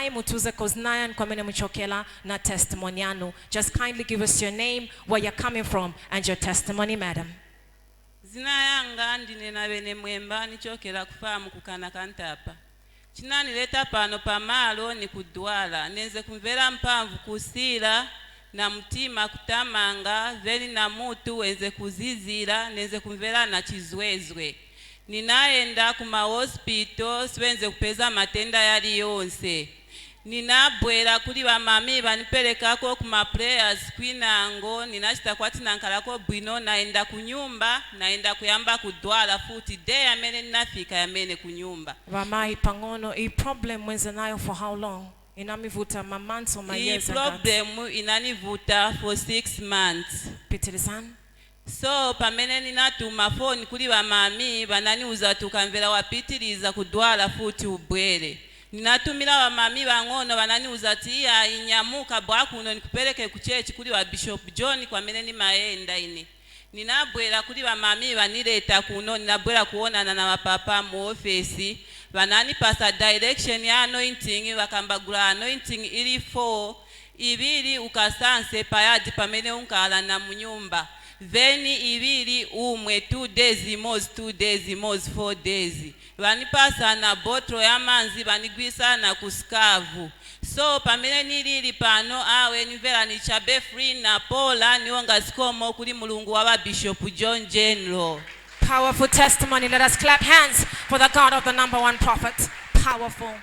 Vai mutuze koznayan kwa mene mchokela na testimonianu. Just kindly give us your name, where you're coming from, and your testimony, madam. Zina yanga ndine na bene mwemba nichokela kufamu kukana kantapa. Chinani leta pano pamalo ni kudwala. Nenze kumvera mpamvu kusila na mtima kutamanga. Veli na mutu wenze kuzizira. Nenze kumvera na chizwezwe. Ninaenda kuma hospital siwenze kupeza matenda yali yonse. Ninabwera kuli ba mami banipelekako kuma prayers kwinango. Ninachita kwati nankalako bwino naenda kunyumba. Naenda kuyamba kudwala futi. Day amene ninafika yamene kunyumba. Ramai pangono, I problem mwenze nayo for how long? Inamivuta ma months or my years? I problem inanivuta for 6 months. Pitilisan? So pamene ninatuma phone kuli ba mami bananiuza tukamvera wapitiliza kudwala futi ubwere. Ninatumira wa mami bangono bananiuza ati ya inyamuka bwakuno nikupeleke ku church kuli wa Bishop John kwa meneni maenda ine. Ninabwera kuli ba mami banileta kuno ninabwera kuonana na mapapa mu office banani pasa direction ya anointing bakambagula anointing ili 4 ibili ukasanse payadi pamene unkala na munyumba. Veni ibili umwe 2 days mos 2 days mos 4 days. Vanipasa na botro ya manzi vanigwisa na kuskavu. So pamene nilili pano awe nivera ni chabe free na pola niwonga sikomo kuli mulungu wa Bishop John General. Powerful testimony. Let us clap hands for the God of the #1 prophet. Powerful.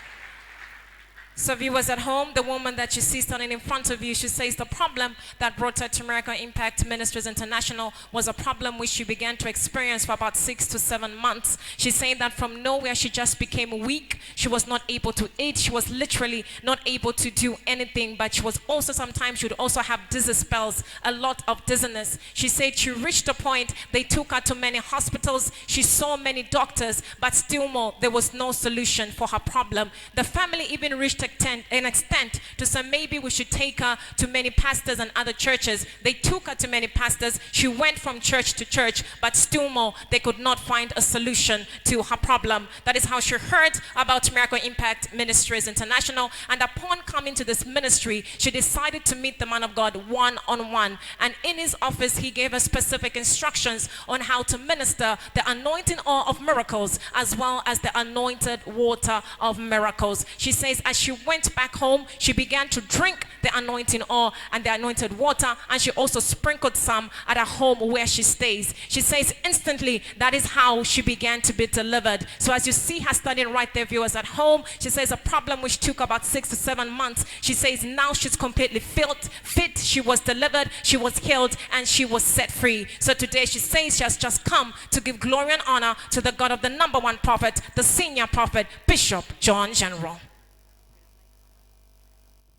So viewers at home, the woman that you see standing in front of you, she says the problem that brought her to Miracle Impact Ministries International was a problem which she began to experience for about 6 to 7 months. She's saying that from nowhere she just became weak. She was not able to eat. She was literally not able to do anything, but she was also sometimes she would also have dizzy spells, a lot of dizziness. She said she reached a point, they took her to many hospitals. She saw many doctors, but still more, there was no solution for her problem. The family even reached an extent to say maybe we should take her to many pastors and other churches. They took her to many pastors. She went from church to church, but still more, they could not find a solution to her problem. That is how she heard about Miracle Impact Ministries International. And upon coming to this ministry, she decided to meet the man of God one-on-one. And in his office, he gave her specific instructions on how to minister the anointing oil of miracles as well as the anointed water of miracles. She says as she went back home, she began to drink the anointing oil and the anointed water, and she also sprinkled some at her home where she stays. She says instantly that is how she began to be delivered. So as you see her standing right there, viewers at home, she says a problem which took about 6 to 7 months. She says now she's completely fit. She was delivered, she was healed, and she was set free. So today she says she has just come to give glory and honor to the God of the #1 prophet, the senior prophet, Bishop John General.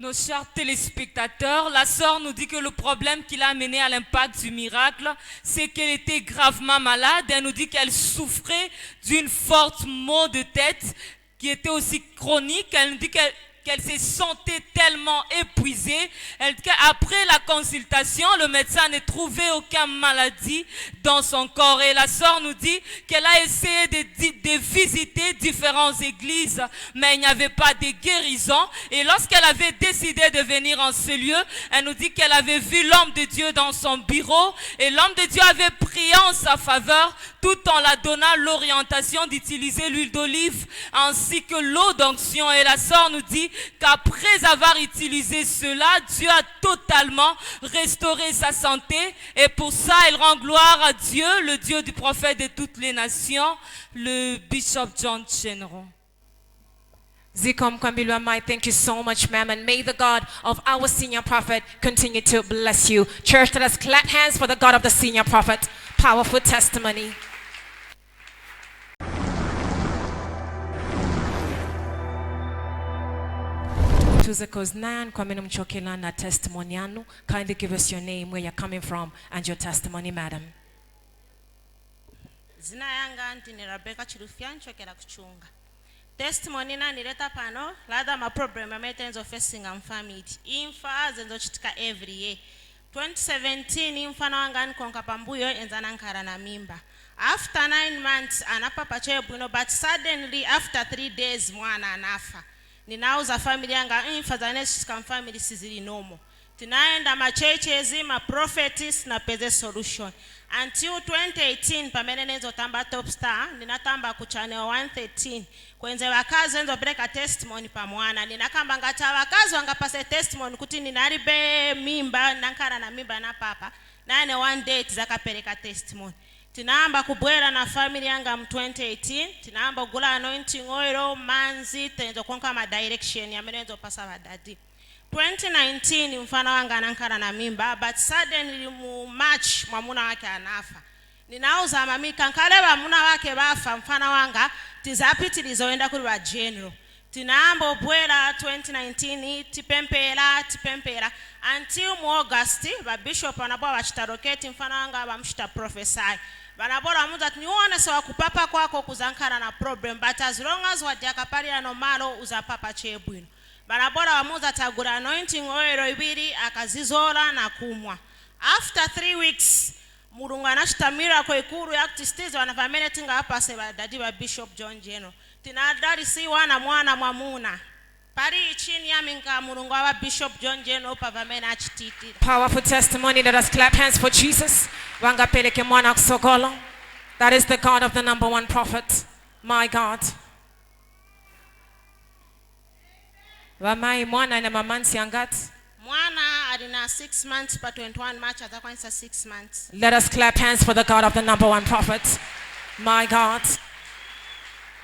Nos chers téléspectateurs, la sœur nous dit que le problème qui l'a amené à l'impact du miracle, c'est qu'elle était gravement malade. Elle nous dit qu'elle souffrait d'une forte maux de tête qui était aussi chronique. Elle nous dit qu'elle se sentait tellement épuisée. Après la consultation, le médecin ne trouvait aucune maladie dans son corps. Et la sœur nous dit qu'elle a essayé de visiter différentes églises, mais il n'y avait pas de guérison. Et lorsqu'elle avait décidé de venir en ce lieu, elle nous dit qu'elle avait vu l'homme de Dieu dans son bureau. Et l'homme de Dieu avait prié en sa faveur, tout en la donnant l'orientation d'utiliser l'huile d'olive ainsi que l'eau d'onction. Et la sœur nous dit qu'après avoir utilisé cela, Dieu a totalement restauré sa santé. Et pour ça, elle rend gloire à Dieu, le Dieu du prophète de toutes les nations, le Bishop John General. Zikom Kwambilwamai, thank you so much, ma'am, and may the God of our senior prophet continue to bless you. Church, let us clap hands for the God of the senior prophet. Powerful testimony. Testimoniano. Kindly give us your name, where you're coming from, and your testimony, madam. Zina yanga ntini Rebecca Chirufyan chokera kuchunga. Testimony na nileta pano lada ma problem ametenzo facing am family. Infa zenzo chitika every year. 2017 infa na wanga nkonka pambuyo enzana nkara na mimba. After 9 months anapa pache buno, but suddenly after 3 days mwana anafa. ninauza family yanga infazaneshika family sizili normal. Tinaenda ma churches, ma prophets na peze solution. Until 2018 pamene nezo tamba top star, ninatamba ku channel 113. Kwenze wakazi enzo break a testimony pa mwana. Ninakamba ngata wakazi wangapase testimony kuti ninaribe mimba, nankana na mimba na papa. Nane one day tizakapeleka testimony. Tinaamba kubwera na family yanga mu 2018. Tinaamba gula anointing oil, manzi, tenzo konka ma direction ya menenzo pasa wadadi. 2019 mfano wanga anankana na mimba, but suddenly mu March mwamuna wake anafa. Ninauza mamika nkale mwamuna wake bafa mfano wanga tizapitilizoenda kuli wa general. Tinaambo bwela 2019 tipempera until mu August ba bishop wanabwa wachitaroketi mfano wanga bamshita prophesy. Banabora muza nione sawa kupapa kwako kuzankana na problem, but as long as wajaka pali anomalo uzapapa chebwino. Barabora wamuza tagura anointing oil ibiri akazizola na kumwa. After 3 weeks murunga nashita miracle ikuru ya kutistiza wanafamene tinga hapa seba dadi wa Bishop John Jeno. Tinadari si wana mwana mwamuna. Pari chini ya minka murunga wa Bishop John Jeno pavamene achititi. Powerful testimony. Let us clap hands for Jesus. Wanga peleke mwana kusogolo. That is the God of the number one prophet. My God. Wamai mwana na mamansi angati. Mwana alina 6 months pa 21 March atakwanisa 6 months. Let us clap hands for the God of the number one prophet. My God.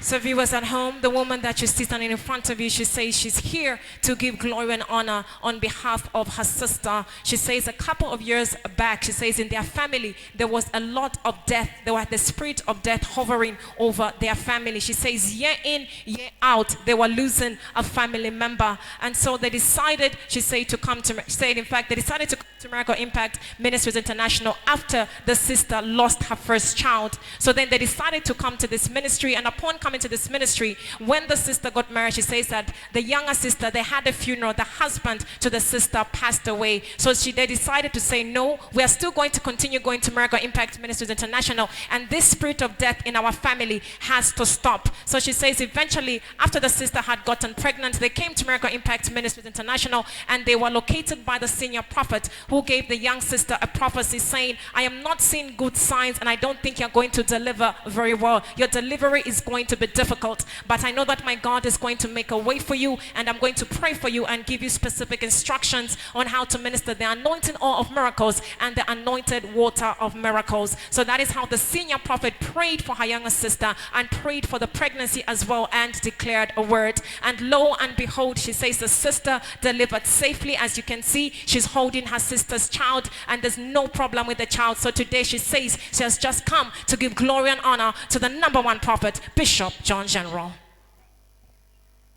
So viewers at home, the woman that you see standing in front of you, she says she's here to give glory and honor on behalf of her sister. She says a couple of years back, she says in their family, there was a lot of death. There was the spirit of death hovering over their family. She says year in, year out, they were losing a family member. And so they decided, she said, to come to, she said, in fact, they decided to come to Miracle Impact Ministries International after the sister lost her first child. So then they decided to come to this ministry, and upon coming to this ministry, when the sister got married, she says that the younger sister, they had a funeral, the husband to the sister passed away. So they decided to say, no, we are still going to continue going to Miracle Impact Ministries International, and this spirit of death in our family has to stop. So she says eventually, after the sister had gotten pregnant, they came to Miracle Impact Ministries International, and they were located by the senior prophet who gave the young sister a prophecy saying, I am not seeing good signs, and I don't think you're going to deliver very well. Your delivery is going to be difficult, but I know that my God is going to make a way for you, and I'm going to pray for you and give you specific instructions on how to minister the anointing oil of miracles and the anointed water of miracles. So that is how the senior prophet prayed for her younger sister and prayed for the pregnancy as well, and declared a word. And lo and behold, she says the sister delivered safely. As you can see, she's holding her sister's child, and there's no problem with the child. So today she says she has just come to give glory and honor to the number one prophet, Bishop John General.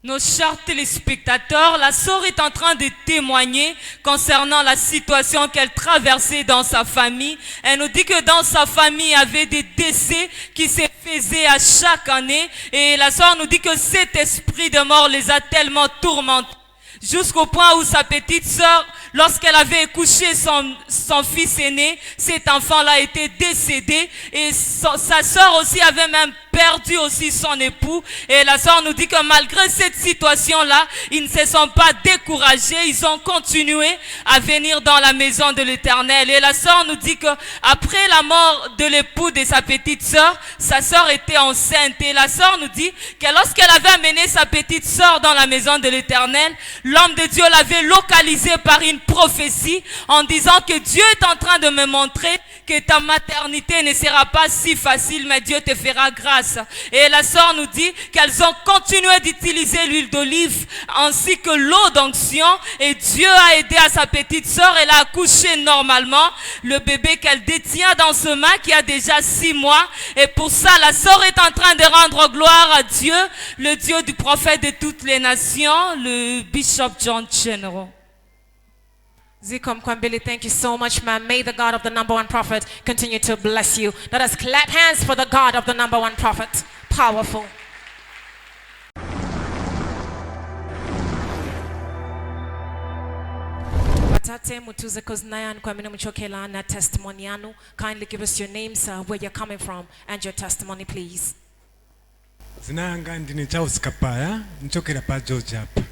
Nos chers téléspectateurs, la sœur est en train de témoigner concernant la situation qu'elle traversait dans sa famille. Elle nous dit que dans sa famille, il y avait des décès qui se faisaient à chaque année. Et la sœur nous dit que cet esprit de mort les a tellement tourmentés, jusqu'au point où sa petite sœur, lorsqu'elle avait couché son fils aîné, cet enfant-là était décédé, et sa sœur aussi avait même perdu aussi son époux. Et la sœur nous dit que malgré cette situation-là, ils ne se sont pas découragés, ils ont continué à venir dans la maison de l'Éternel. Et la sœur nous dit que après la mort de l'époux de sa petite sœur, sa sœur était enceinte. Et la sœur nous dit que lorsqu'elle avait amené sa petite sœur dans la maison de l'Éternel, l'homme de Dieu l'avait localisé par une prophétie en disant que Dieu est en train de me montrer que ta maternité ne sera pas si facile, mais Dieu te fera grâce. Et la sœur nous dit qu'elles ont continué d'utiliser l'huile d'olive ainsi que l'eau d'onction, et Dieu a aidé à sa petite sœur. Elle a accouché normalement le bébé qu'elle détient dans ce main qui a déjà 6 mois. Et pour ça, la sœur est en train de rendre gloire à Dieu, le Dieu du prophète de toutes les nations, le Bishop John General. Zikom Kwambili, thank you so much, ma'am. May the God of the number one prophet continue to bless you. Let us clap hands for the God of the number one prophet. Powerful. Batate mutuze koznayan kwa mina mchokela na testimony yanu. Kindly give us your name, sir, where you're coming from, and your testimony, please. zinanga ndine Charles Kapaya nchokera pa George hapa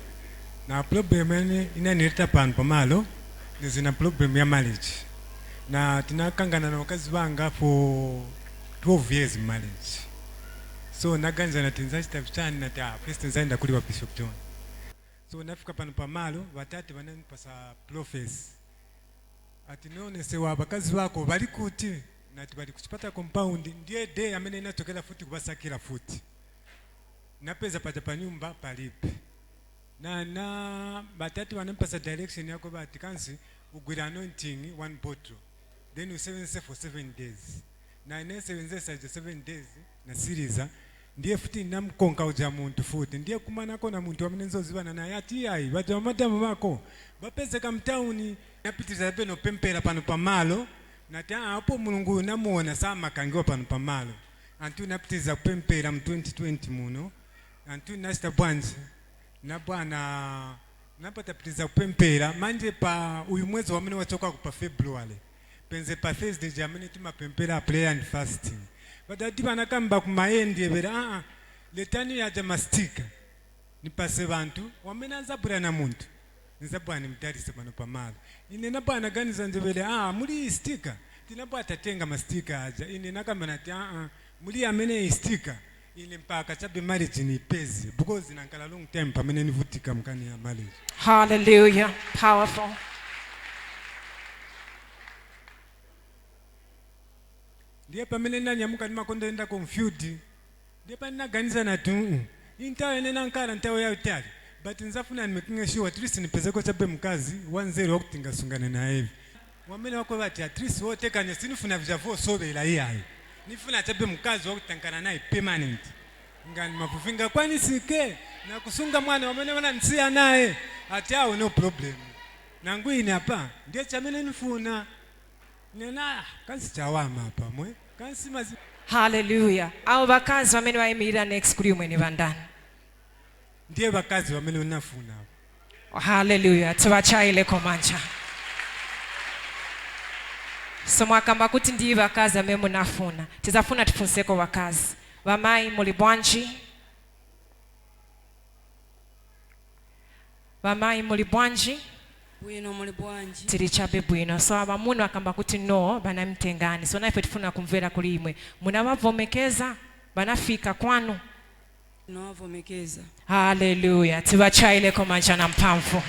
na problem inanileta pano pamalo zina problem ya marriage na tinakangana na wakazi wanga for 12 years marriage so naganza na tinzachita vichani na ta first nzaenda kuli wa Bishop John so nafika pano pamalo watatu wananipasa profess ati none sewa abakazi bako bali kuti nati bali kuchipata compound ndiye day amene inatokera futi kubasakira futi napeza pata pa nyumba palipe na batatu wanampasa direction yako bati kansi ugwira anointing one bottle then you seven for 7 days na inese saje 7 days na series ndiye futi namkonka uja muntu futi ndiye kumana kona muntu amene nzozibana naye ati ayi baje madamu bako bapeze kam town napitiza beno pempera pano pamalo nati apo mulungu namuona sama kangiwa pano pamalo antu napitiza pempera mu 2020 muno antu nasta bwanji na bwana napata pitiza pempera manje pa uyu mwezi wa mene wachoka ku pa February penze pa Thursday jamani tuma pempera prayer and fasting badati bana kamba ku maendi ebera letani ya jamastika nipase bantu wamena zabura na muntu nzabwana mtarise pano pamalo ine nabwana ganiza njebele muli sticker tinabwata tenga mastika aja ine nakamba nati muli amene sticker ine mpaka chabe marriage ni pezi because nankala long time pamene nivutika mkani ya marriage. Hallelujah. Powerful. Ndiye pamene nanyamuka nimakonda enda confused ndiye panina ganiza nati intawe nena nkala ntawe ya utali but nzafuna nimekinga sure at least nipezeko chabe mkazi 10 wakutinga sungana na hivi wamene wako bati at least wote kanye sinifuna vijavo sobela iyayi nifuna chabe mkazi wakutankana naye permanent ngani mafufinga kwani sike na kusunga mwana wamene wana nsia naye ati no problem nangu ini hapa ndiye chamene nifuna nena kansi chawama hapa mwe kansi mazi. Hallelujah. Abo bakazi wamene wayimirira next kuri umwe ni bandani ndiye bakazi wamene unafuna. Hallelujah. Tubachaile komanja. So mwakamba kuti ndiye bakazi amene munafuna. Tizafuna tufunseko bakazi. Bamayi muli bwanji? Bamayi muli bwanji? Bwino muli bwanji. Tiri chabe bwino. So abamunu akamba kuti no banamtengani. So naife tufuna kumvera kuli imwe. Munabavomekeza banafika kwanu. Nawavomekeza. Hallelujah. Tibachaile komanja na mpamvu.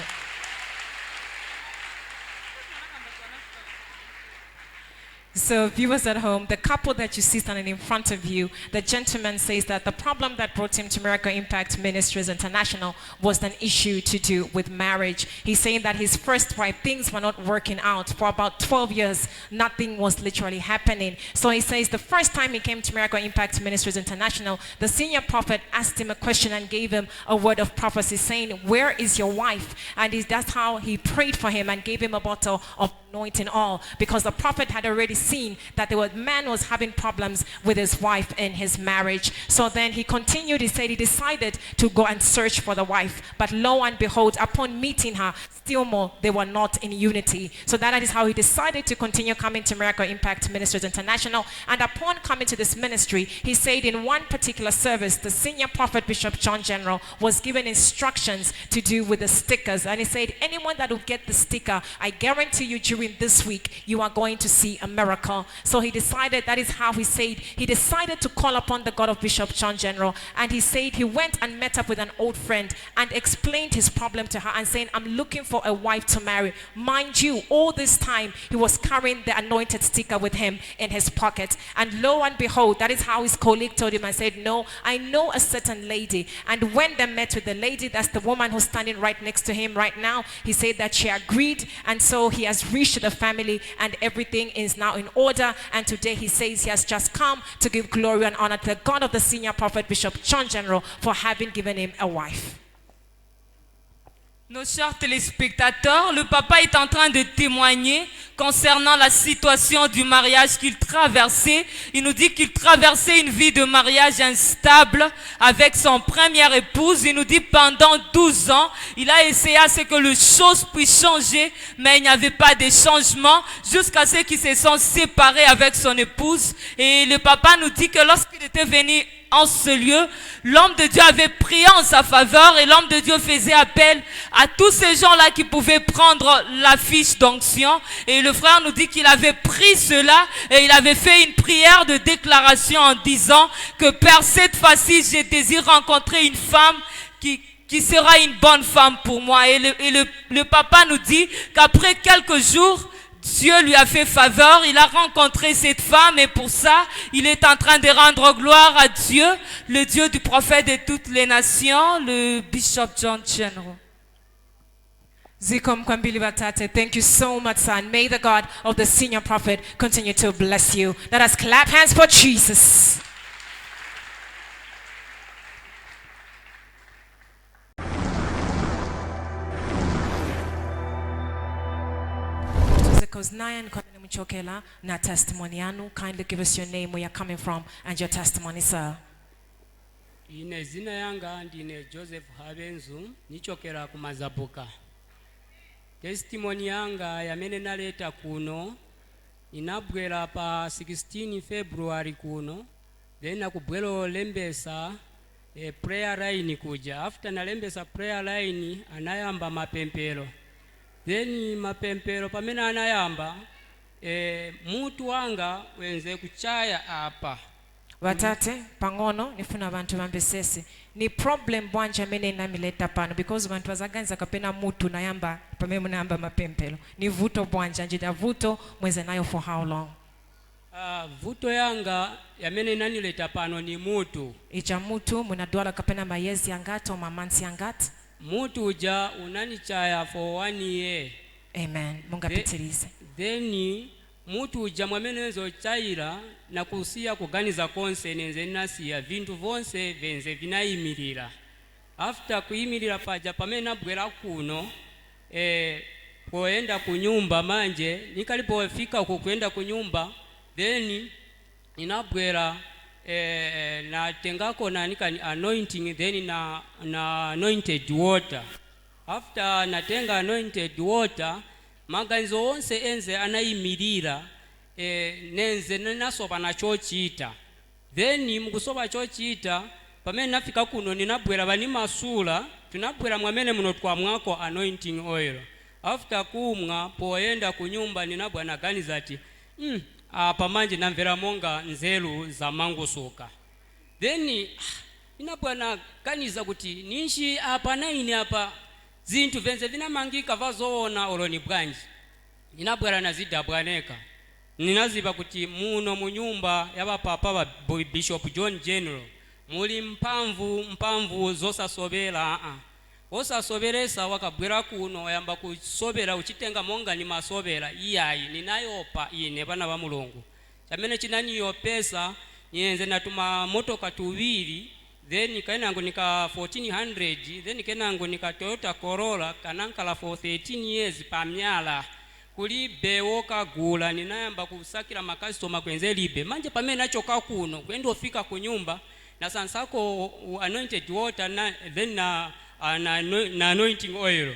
So viewers at home, the couple that you see standing in front of you, the gentleman says that the problem that brought him to Miracle Impact Ministries International was an issue to do with marriage. He's saying that his first wife, things were not working out. For about 12 years, nothing was literally happening. So he says the first time he came to Miracle Impact Ministries International, the senior prophet asked him a question and gave him a word of prophecy saying, "Where is your wife?" And that's how he prayed for him and gave him a bottle of anointing oil, because the prophet had already seen that the man was having problems with his wife in his marriage. So then he continued, he said he decided to go and search for the wife, but lo and behold, upon meeting her, still more, they were not in unity. So that is how he decided to continue coming to Miracle Impact Ministries International. And upon coming to this ministry, he said in one particular service, the senior prophet Bishop John General was given instructions to do with the stickers. And he said, anyone that will get the sticker, I guarantee you during this week, you are going to see a miracle. So he decided, that is how he said, he decided to call upon the God of Bishop John General. And he said he went and met up with an old friend and explained his problem to her and saying, I'm looking for a wife to marry. Mind you, all this time he was carrying the anointed sticker with him in his pocket. And lo and behold, that is how his colleague told him and said, no, I know a certain lady. And when they met with the lady, that's the woman who's standing right next to him right now, he said that she agreed. And so he has reached the family and everything is now in order. And today he says he has just come to give glory and honor to the God of the senior prophet Bishop John General for having given him a wife. Nos chers téléspectateurs, le papa est en train de témoigner concernant la situation du mariage qu'il traversait. Il nous dit qu'il traversait une vie de mariage instable avec son première épouse. Il nous dit pendant 12 ans, il a essayé à ce que les choses puissent changer, mais il n'y avait pas de changement jusqu'à ce qu'ils se sont séparés avec son épouse. Et le papa nous dit que lorsqu'il était venu en ce lieu, l'homme de Dieu avait prié en sa faveur et l'homme de Dieu faisait appel à tous ces gens-là qui pouvaient prendre la fiche d'onction. Et le frère nous dit qu'il avait pris cela et il avait fait une prière de déclaration en disant que Père, cette fois-ci, je désire rencontrer une femme qui sera une bonne femme pour moi. Et le papa nous dit qu'après quelques jours, Dieu lui a fait faveur, il a rencontré cette femme et pour ça, il est en train de rendre gloire à Dieu, le Dieu du prophète de toutes les nations, le Bishop John Chenro. Zikom Kwambili Batate, thank you so much, son. May the God of the senior prophet continue to bless you. Let us clap hands for Jesus. Because Nayan Kwamini Muchokela, na testimony yanu. Kindly give us your name, where you're coming from, and your testimony, sir. Ine zina yanga ndine Joseph Habenzu nichokera kumazabuka. Testimony yanga yamene naleta kuno inabwera pa 16 February kuno, then nakubwelo lembesa prayer line kuja. After nalembesa prayer line anayamba mapempero. Then mapempero pamene anayamba mutu wanga wenze kuchaya apa. Watate pangono nifuna abantu bambesese ni problem bwanja mene namileta pano because abantu bazaganza kapena mutu nayamba pamene nayamba mapempelo ni vuto bwanja njida vuto mweze nayo for how long? Vuto yanga yamene nanileta pano ni mutu. Icha mutu munadwala kapena mayezi angati o mamansi angati? Mutu uja unanichaya for 1 year. Amen. Munga pitirize. Then mutu uja mwamene wenzo chaira na kusia kuganiza konse nenze nasiya vintu vonse venze vinayimirira. After kuyimirira paja pamene nabwera kuno poenda kunyumba manje nikalipofika uko kwenda kunyumba then inabwera na tengako na nika anointing then na anointed water. After natenga anointed water maganizo onse enze anayimirira nenze nasoba na chochita. Then mukusoba chochita pamene nafika kuno ninabwera bani masula tunabwera mwamene muno twamwako anointing oil. After kumwa poenda kunyumba ninabwa naganiza ati apa manje namvera monga nzelu za mangusuka. Then inabwa naganiza kuti ninshi apa naine apa zintu venze vinamangika vazoona oloni bwanji. Inabwera nazidabwaneka ninaziba kuti muno munyumba yabapapa ba Bishop John General muli mpamvu zosasobera osasoberesa wakabwera kuno yamba kusobera uchitenga monga ni masobera iyayi ninayopa ine bana ba Mulungu chamene chinaniyo pesa nienze natuma motoka tuwili then kainango nika 1400 then kenango nika Toyota Corolla kanankala for 13 years pamyala kuli bewoka gula ninayamba kusakira makastoma kwenze libe manje pamene nachoka kuno kwenda ofika kunyumba na sansako anointed water na then na anointing oil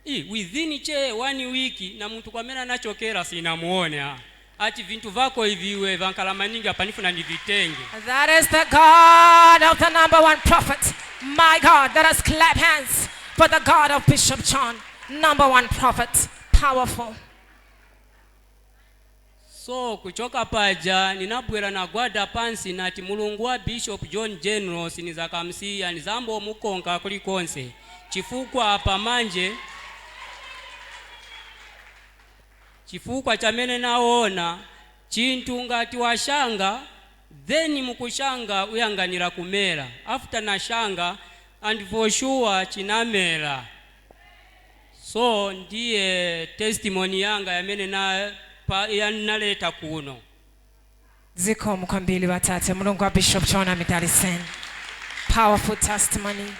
within 1 week na mtu kwa mena nachokera sinamuone ati vintu vako hiviwe vankala maningi apanifuna nivitenge. That is the God of the number 1 prophet. My God, let us clap hands for the God of Bishop John, number 1 prophet. Powerful. So kuchoka paja ninabwera na gwada pansi nati Mulungu wa Bishop John General sinizakamsiya nizambo mukonka kuli konse chifukwa apa manje chifukwa chamene naona chintu ngati washanga then mukushanga uyanganira kumera after na shanga and for sure chinamera. So ndiye testimony yanga yamene naleta kuno. Ziko mkwambili watate Mulungu wa Bishop John Amidarisen. Powerful testimony.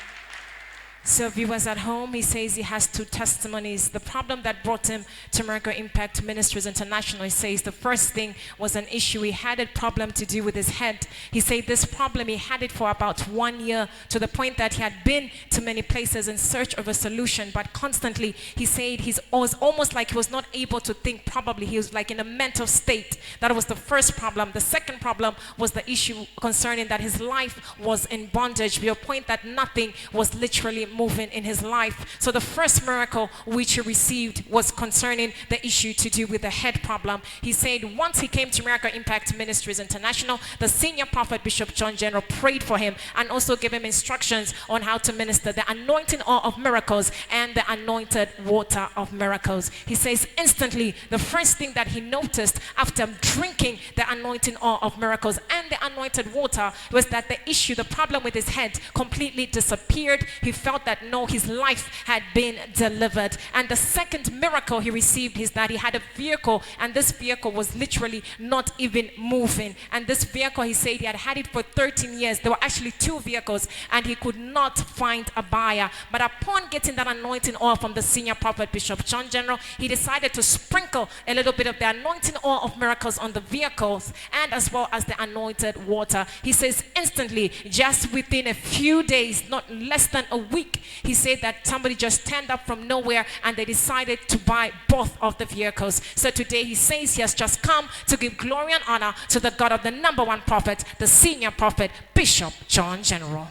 So viewers at home, he says he has two testimonies. The problem that brought him to Miracle Impact Ministries International, he says the first thing was an issue. He had a problem to do with his head. He said this problem, he had it for about 1 year, to the point that he had been to many places in search of a solution, but constantly he said he was almost like he was not able to think properly. He was like in a mental state. That was the first problem. The second problem was the issue concerning that his life was in bondage, to a point that nothing was literally moving in his life. So the first miracle which he received was concerning the issue to do with the head problem. He said once he came to Miracle Impact Ministries International, the senior prophet Bishop John General prayed for him and also gave him instructions on how to minister the anointing oil of miracles and the anointed water of miracles. He says instantly the first thing that he noticed after drinking the anointing oil of miracles and the anointed water was that the issue, the problem with his head completely disappeared. He felt that no, his life had been delivered. And the second miracle he received is that he had a vehicle, and this vehicle was literally not even moving. And this vehicle, he said he had it for 13 years. There were actually two vehicles and he could not find a buyer. But upon getting that anointing oil from the senior prophet Bishop John General, he decided to sprinkle a little bit of the anointing oil of miracles on the vehicles and as well as the anointed water. He says instantly, just within a few days, not less than a week, he said that somebody just turned up from nowhere and they decided to buy both of the vehicles. So today he says he has just come to give glory and honor to the God of the number one prophet, the senior prophet, Bishop John General.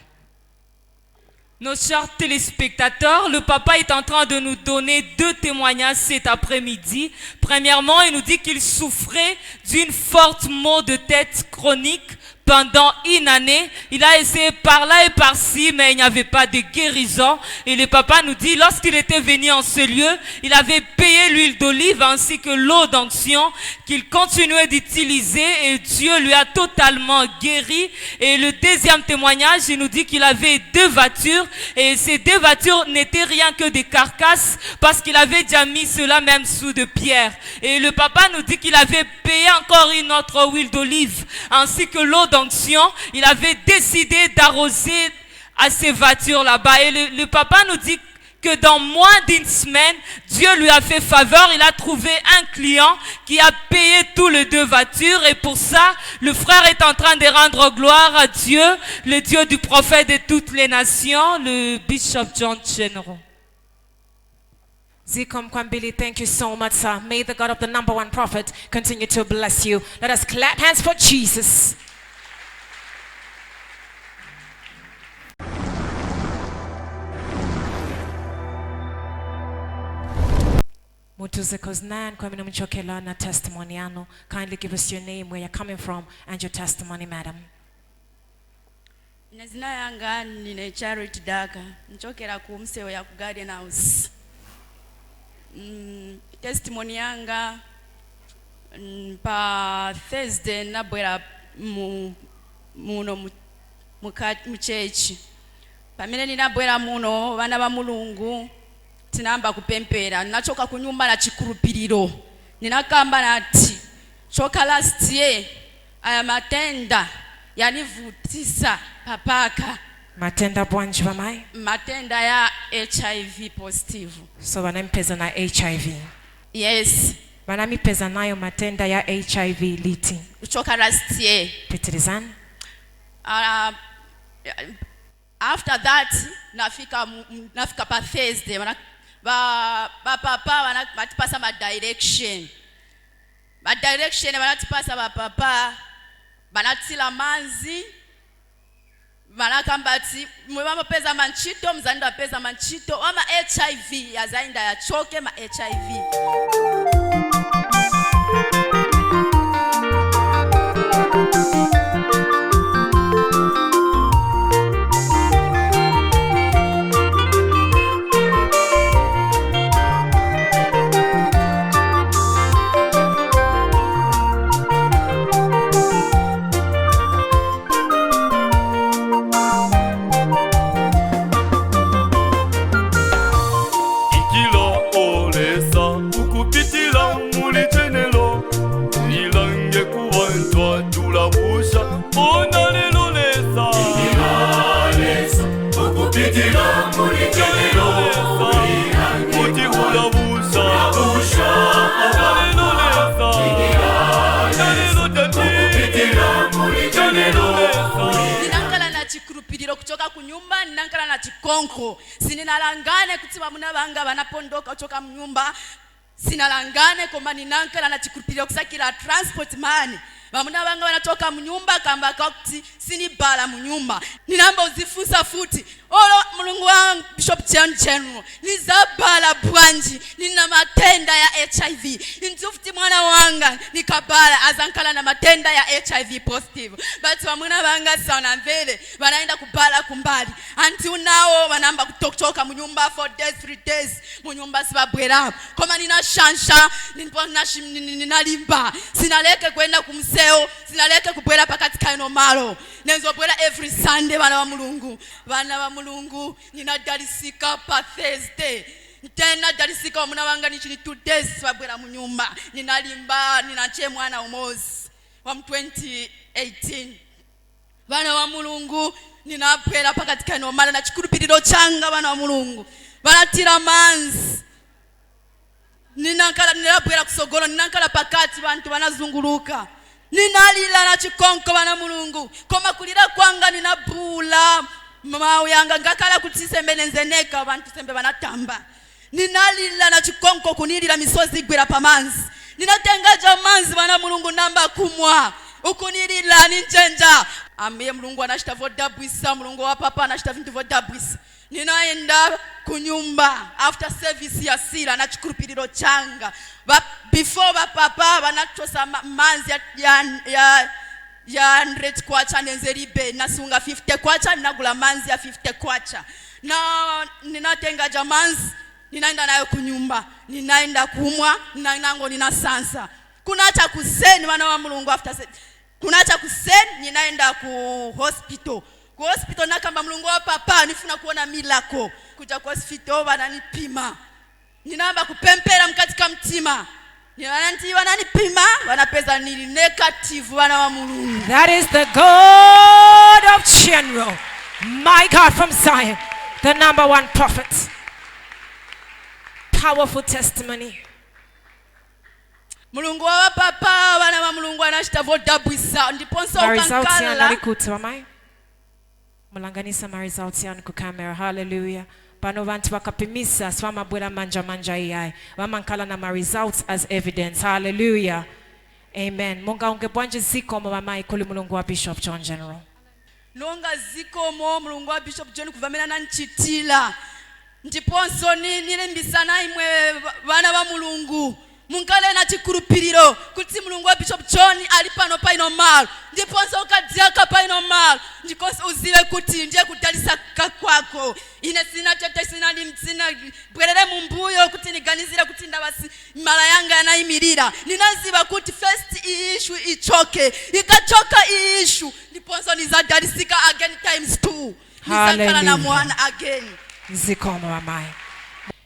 Nos chers téléspectateurs, le papa est en train de nous donner deux témoignages cet après-midi. Premièrement, il nous dit qu'il souffrait d'une forte maux de tête chronique pendant une année. Il a essayé par là et par-ci, mais il n'y avait pas de guérison. Et le papa nous dit, lorsqu'il était venu en ce lieu, il avait payé l'huile d'olive ainsi que l'eau d'onction qu'il continuait d'utiliser et Dieu lui a totalement guéri. Et le deuxième témoignage, il nous dit qu'il avait deux voitures et ces deux voitures n'étaient rien que des carcasses parce qu'il avait déjà mis cela même sous de pierre. Et le papa nous dit qu'il avait payé encore une autre huile d'olive ainsi que l'eau d'onction. Il avait décidé d'arroser à ces voitures là-bas. Et le papa nous dit que dans moins d'une semaine, Dieu lui a fait faveur. Il a trouvé un client qui a payé tous les deux voitures. Et pour ça, le frère est en train de rendre gloire à Dieu, le Dieu du prophète de toutes les nations, le Bishop John General. Zikom Kwambili, thank you so much, sir. May the God of the number one prophet continue to bless you. Let us clap hands for Jesus. Mutuze Koznan, Kwamina Mchokela na testimoniano. Kindly give us your name, where you're coming from, and your testimony, madam. Nezina yanga nine Charity Daga. Nchokera ku msewo ya ku Garden House. Testimony yanga pa Thursday nabwera muno mu church. Pamene ninabwera muno bana ba Mulungu tinamba kupempera. Nachoka ku nyumba na chikulupiriro. Ninakamba nati choka last year aya matenda yanivutisa papaka. Matenda bwanji bamai? Matenda ya HIV positive. So wanampeza na HIV. Yes. Wanamipeza nayo matenda ya HIV liti. Choka last year. Pitirizan. After that nafika pa Thursday ba papa wanatipasa ma direction wanatipasa ba papa banatila manzi banakamba ati mwema peza manchito mzanda peza manchito ama HIV yazainda ya choke ma HIV. Ikilo olesa ukupiti Ninankala na chikurupiriro kutoka kunyumba, ninankala na chikonko. Sininalangane kuti bamuna banga banapondoka kutoka mnyumba. Sinalangane koma ninankala na chikurupiriro kusakira transport money. Bamuna banga banatoka mnyumba kamba kuti sinibala mnyumba. Ninamba uzifusa futi. Olo mulungu wa Bishop John General. Nizabala bwanji. Nina matenda ya HIV. Ntufuti mwana wanga nikabala azankala na matenda ya HIV positive. But bamuna banga sana mbele banaenda kubala kumbali. Until now banamba kutoka mnyumba 4 days 3 days. Mnyumba sibabwera. Koma nina shansha ninalimba. Sinaleke kwenda kumseo. Sinaleke kubwera pakati kaino malo. Nenzobwera every Sunday bana wa mulungu. Bana wa mulungu ninadalisika pa Thursday. Tena dalisika wa muna wanga nichini 2 days wabwera munyumba. Ninalimba, ninache mwana umozi wa 2018. Bana wa mulungu ninabwera pakati kaino malo na chikurupiriro changa bana wa mulungu. Bana tira manzi. Ninabwera kusogolo, ninankala pakati bantu banazunguluka. Ninalila na chikonko bana mulungu. Koma kulira kwanga ninabula. Mama yanga ngakala kutisembe nenzeneka abantu sembe banatamba. Ninalila na chikonko kunilira misozi igwira pamanzi. Ninatengaja manzi bana mulungu namba kumwa. Ukunilila ninjenja. Ambiye mulungu anashita vodabwisa, mulungu wa papa anashita vintu vodabwisa. Ninaenda kunyumba after service ya sira na chikurupiriro changa. Before papa banatosa manzi ya 100 kwacha nenzeribe nasunga 50 kwacha ninagula manzi ya 50 kwacha na ninatenga jamanzi ninaenda nayo kunyumba ninaenda kumwa ninainango ninasansa kunacha kuseni wana wa mulungu after kunacha kuseni ninaenda ku hospital nakamba mulungu wa papa nifuna kuona milako kuja ku hospital bananipima ninamba kupempera mkatika mtima. That is the God of General, my God from Zion, the number one prophet. Powerful testimony. Mulungu wa papa wana wa mulungu anashita vodabwisa ndiponso ukankala mulanganisa marizauti yanku kamera. Hallelujah. Pano bantu bakapimisa swama bwela manja iyai wamankala na results as evidence. Hallelujah. Amen. Munga ungebwanje ziko mama ikoli mulungu wa Bishop John General. Nonga ziko mulungu wa Bishop John kuvamena na nchitila ndiponso nilimbisana imwe bana ba mulungu munkale na chikurupiriro kuti mulungu wa Bishop John alipano paino malo ndiponso ukadzaka paino malo ndikonso uziwe kuti ndiye kudalisa kwako ine sina tete sina bwerere mumbuyo kuti niganizira kuti ndabasi mala yanga yanayimirira ninaziba kuti first issue ichoke ikachoka issue ndiponso nizadalisika again times 2 nizakala na mwana again zikomo mamaye.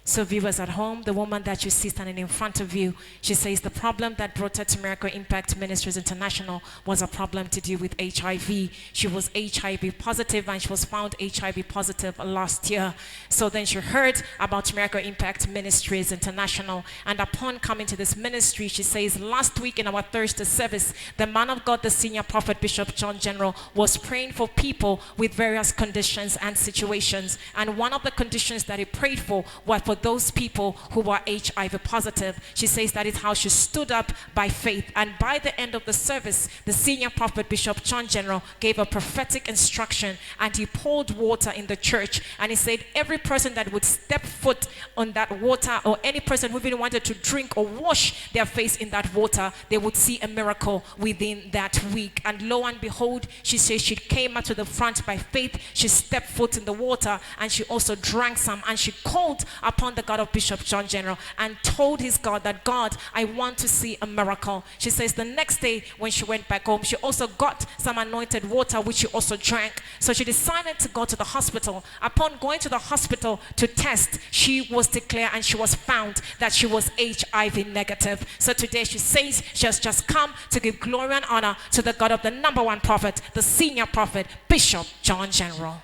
So viewers at home, the woman that you see standing in front of you, she says the problem that brought her to Miracle Impact Ministries International was a problem to do with HIV. She was HIV positive and she was found HIV positive last year. So then she heard about Miracle Impact Ministries International, and upon coming to this ministry, she says last week in our Thursday service, the man of God, the senior prophet Bishop John General, was praying for people with various conditions and situations. And one of the conditions that he prayed for was for those people who were HIV positive. She says that is how she stood up by faith. And by the end of the service, the senior prophet Bishop John General gave a prophetic instruction, and he poured water in the church, and he said every person that would step foot on that water, or any person who even wanted to drink or wash their face in that water, they would see a miracle within that week. And lo and behold, she says she came up to the front by faith. She stepped foot in the water, and she also drank some, and she called upon the God of Bishop John General and told his God that, God, I want to see a miracle. She says the next day when she went back home, she also got some anointed water, which she also drank. So she decided to go to the hospital. Upon going to the hospital to test, she was declared and she was found that she was HIV negative. So today she says she has just come to give glory and honor to the God of the number one prophet, the senior prophet, Bishop John General.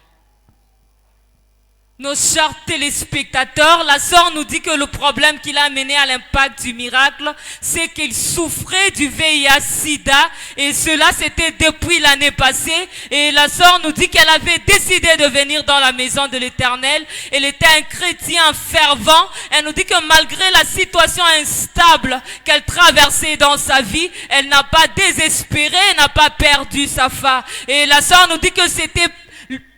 Nos chers téléspectateurs, la sœur nous dit que le problème qui l'a mené à l'impact du miracle, c'est qu'il souffrait du VIH-Sida et cela c'était depuis l'année passée. Et la sœur nous dit qu'elle avait décidé de venir dans la maison de l'Éternel. Elle était un chrétien fervent. Elle nous dit que malgré la situation instable qu'elle traversait dans sa vie, elle n'a pas désespéré, elle n'a pas perdu sa foi. Et la sœur nous dit que c'était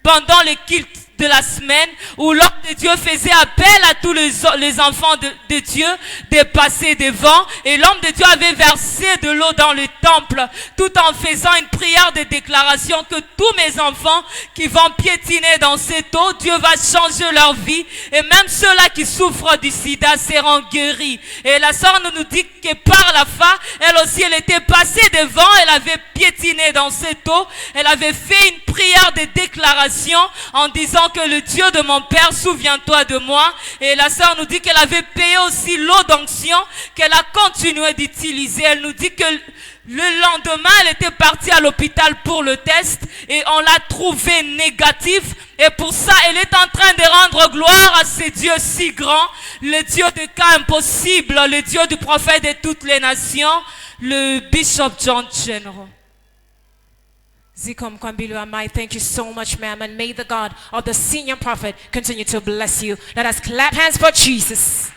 pendant le culte de la semaine où l'homme de Dieu faisait appel à tous les enfants de Dieu de passer devant, et l'homme de Dieu avait versé de l'eau dans le temple tout en faisant une prière de déclaration que tous mes enfants qui vont piétiner dans cette eau, Dieu va changer leur vie, et même ceux-là qui souffrent du sida seront guéris. Et la sœur nous dit que par la foi, elle aussi elle était passée devant, elle avait piétiné dans cette eau, elle avait fait une prière de déclaration en disant que le Dieu de mon père, souviens-toi de moi. Et la sœur nous dit qu'elle avait payé aussi l'eau d'onction qu'elle a continué d'utiliser. Elle nous dit que le lendemain, elle était partie à l'hôpital pour le test et on l'a trouvé négatif. Et pour ça, elle est en train de rendre gloire à ce Dieu si grand, le Dieu des cas impossibles, le Dieu du prophète de toutes les nations, le Bishop John General. Zikom Kwambilu Amai, thank you so much, ma'am, and may the God of the senior prophet continue to bless you. Let us clap hands for Jesus.